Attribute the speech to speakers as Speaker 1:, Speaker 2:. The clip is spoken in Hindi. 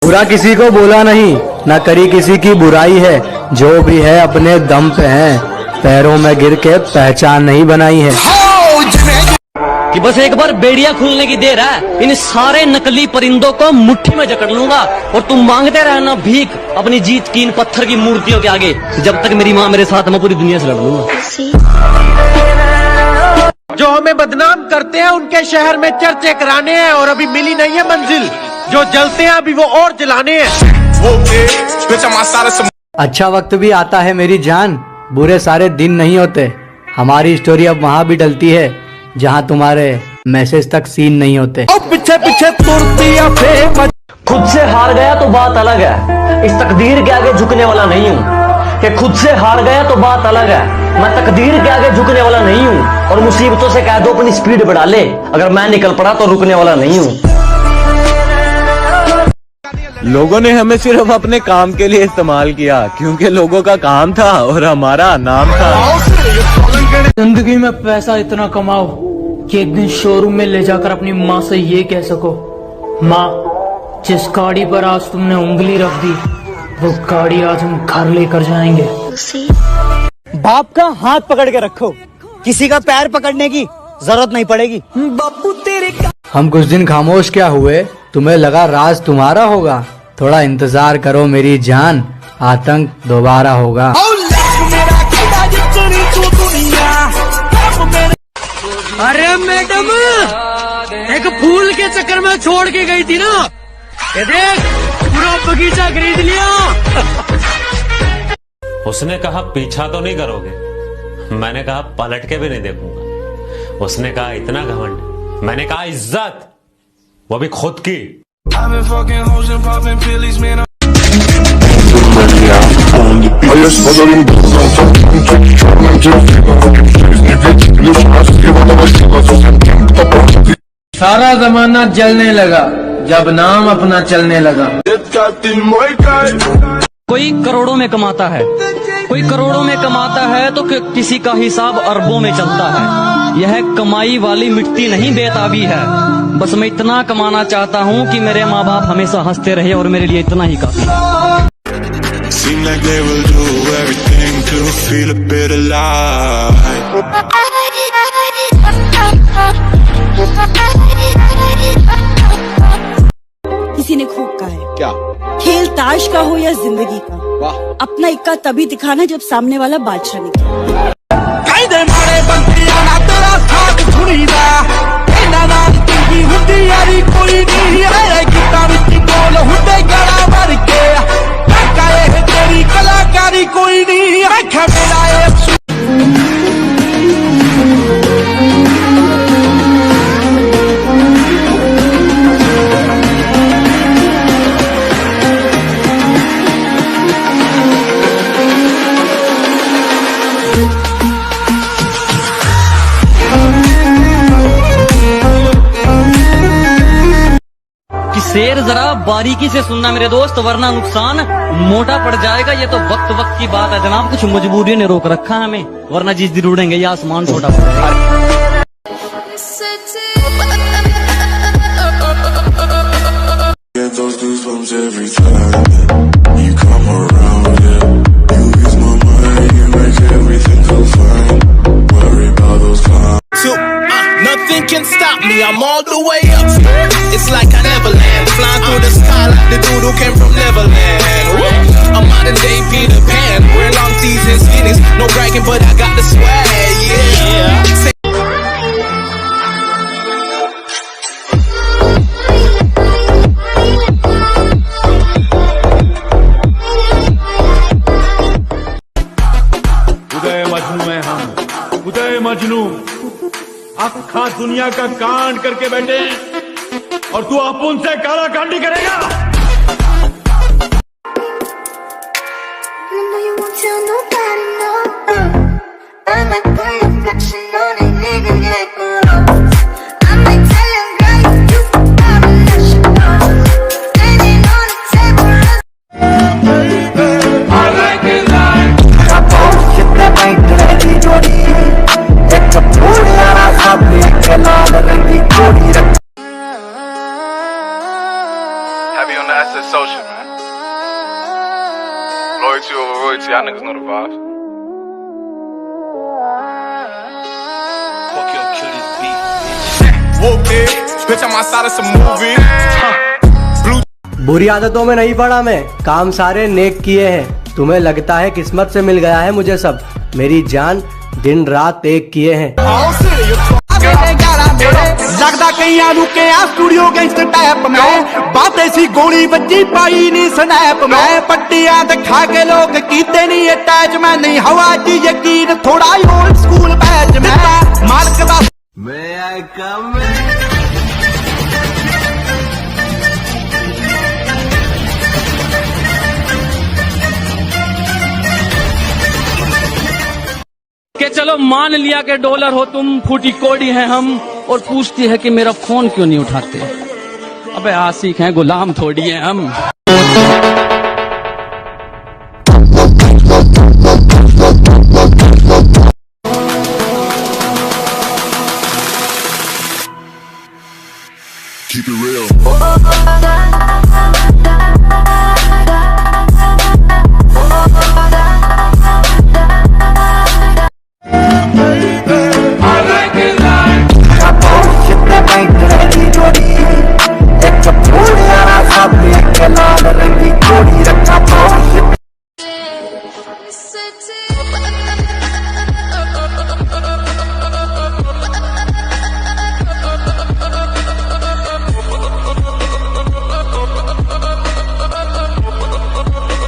Speaker 1: बुरा किसी को बोला नहीं, न करी किसी की बुराई है, जो भी है अपने दम पे है, पैरों में गिर के पहचान नहीं बनाई है।
Speaker 2: कि बस एक बार बेड़िया खुलने की देर है, इन सारे नकली परिंदों को मुट्ठी में जकड़ लूंगा और तुम मांगते रहना भीख अपनी जीत की इन पत्थर की मूर्तियों के आगे, जब तक मेरी माँ मेरे साथ, मैं पूरी दुनिया से लड़ लूंगा।
Speaker 3: जो हमें बदनाम करते हैं उनके शहर में चर्चे कराने हैं और अभी मिली नहीं है मंजिल, जो जलते हैं अभी वो और जलाने हैं।
Speaker 1: अच्छा वक्त भी आता है मेरी जान, बुरे सारे दिन नहीं होते। हमारी स्टोरी अब वहाँ भी डलती है जहाँ तुम्हारे मैसेज तक सीन नहीं होते।
Speaker 3: पीछे पीछे
Speaker 2: खुद से हार गया तो बात अलग है, इस तकदीर के आगे झुकने वाला नहीं हूँ। कि खुद से हार गया तो बात अलग है, मैं तकदीर के आगे झुकने वाला नहीं हूँ। और मुसीबतों से कह दो अपनी स्पीड बढ़ा ले, अगर मैं निकल पड़ा तो रुकने वाला नहीं हूँ।
Speaker 4: लोगों ने हमें सिर्फ अपने काम के लिए इस्तेमाल किया, क्योंकि लोगों का काम था और हमारा नाम था।
Speaker 5: जिंदगी में पैसा इतना कमाओ कि एक दिन शोरूम में ले जाकर अपनी माँ से ये कह सको, माँ जिस गाड़ी पर आज तुमने उंगली रख दी, वो गाड़ी आज हम घर लेकर जाएंगे।
Speaker 6: बाप का हाथ पकड़ के रखो, किसी का पैर पकड़ने की जरूरत नहीं पड़ेगी। बापू तेरे
Speaker 1: हम कुछ दिन खामोश क्या हुए, तुम्हें लगा राज तुम्हारा होगा। थोड़ा इंतजार करो मेरी जान, आतंक दोबारा होगा।
Speaker 3: अरे मैडम, एक फूल के चक्कर में छोड़ के गई थी ना, ये देख पूरा बगीचा खरीद लिया।
Speaker 7: उसने कहा पीछा तो नहीं करोगे, मैंने कहा पलट के भी नहीं देखूंगा। उसने कहा इतना घमंड, मैंने कहा इज्जत, वो भी खुद की।
Speaker 5: सारा जमाना जलने लगा जब नाम अपना चलने लगा।
Speaker 2: कोई करोड़ों में कमाता है, कोई करोड़ों में कमाता है तो किसी का हिसाब अरबों में चलता है। यह कमाई वाली मिट्टी नहीं बेताबी है, बस मैं इतना कमाना चाहता हूँ कि मेरे माँ बाप हमेशा हंसते रहे और मेरे लिए इतना ही काफी है।
Speaker 8: किसी ने खूब कहा है क्या, खेल ताश का हो या जिंदगी का, अपना इक्का तभी दिखाना जब सामने वाला बादशाह निकले। कलाकारी कोई नहीं
Speaker 2: शेर जरा बारीकी से सुनना मेरे दोस्त, वरना नुकसान मोटा पड़ जाएगा। ये तो वक्त वक्त की बात है जनाब, कुछ मजबूरी ने रोक रखा है हमें, वरना जिस दिन उड़ेंगे ये आसमान छोटा पड़ेगा।
Speaker 9: Nothing can stop me, I'm all the way up. It's like I never land, flying through the sky like the dude who came from Neverland. I'm modern day Peter Pan, wearing long tees and skinnies. No bragging, but I got the swag, yeah.
Speaker 10: उदय मजनू है हम, उदय मजनू अखा दुनिया का कांड करके बैठे और तू अपुन से काला कांडी करेगा।
Speaker 11: Have you social, man. Loyalty over royalty. Y'all niggas know the vibes.
Speaker 9: Fuck your kill this beat. Whoop it, bitch, I'm outside of some movie.
Speaker 1: बुरी आदतों में नहीं पड़ा मैं, काम सारे नेक किए हैं। तुम्हें लगता है किस्मत से मिल गया है मुझे सब, मेरी जान दिन रात एक किए हैं।
Speaker 3: लगदा कईयां नूं कि आ स्टूडियो गैंगस्टर टाइप में बात ऐसी गोली बच्ची पाई नहीं स्नैप में पट्टियां दिखा के लोग कीते नहीं अटैच में नहीं हवा दी यकीन थोड़ा ओल्ड स्कूल बैच में मालिक दा मैं आई कम
Speaker 2: कि चलो मान लिया कि डॉलर हो तुम, फूटी कोड़ी हैं हम, और पूछती है कि मेरा फोन क्यों नहीं उठाते। अबे आशिक हैं, गुलाम थोड़ी हैं हम।
Speaker 9: Keep it real.
Speaker 12: City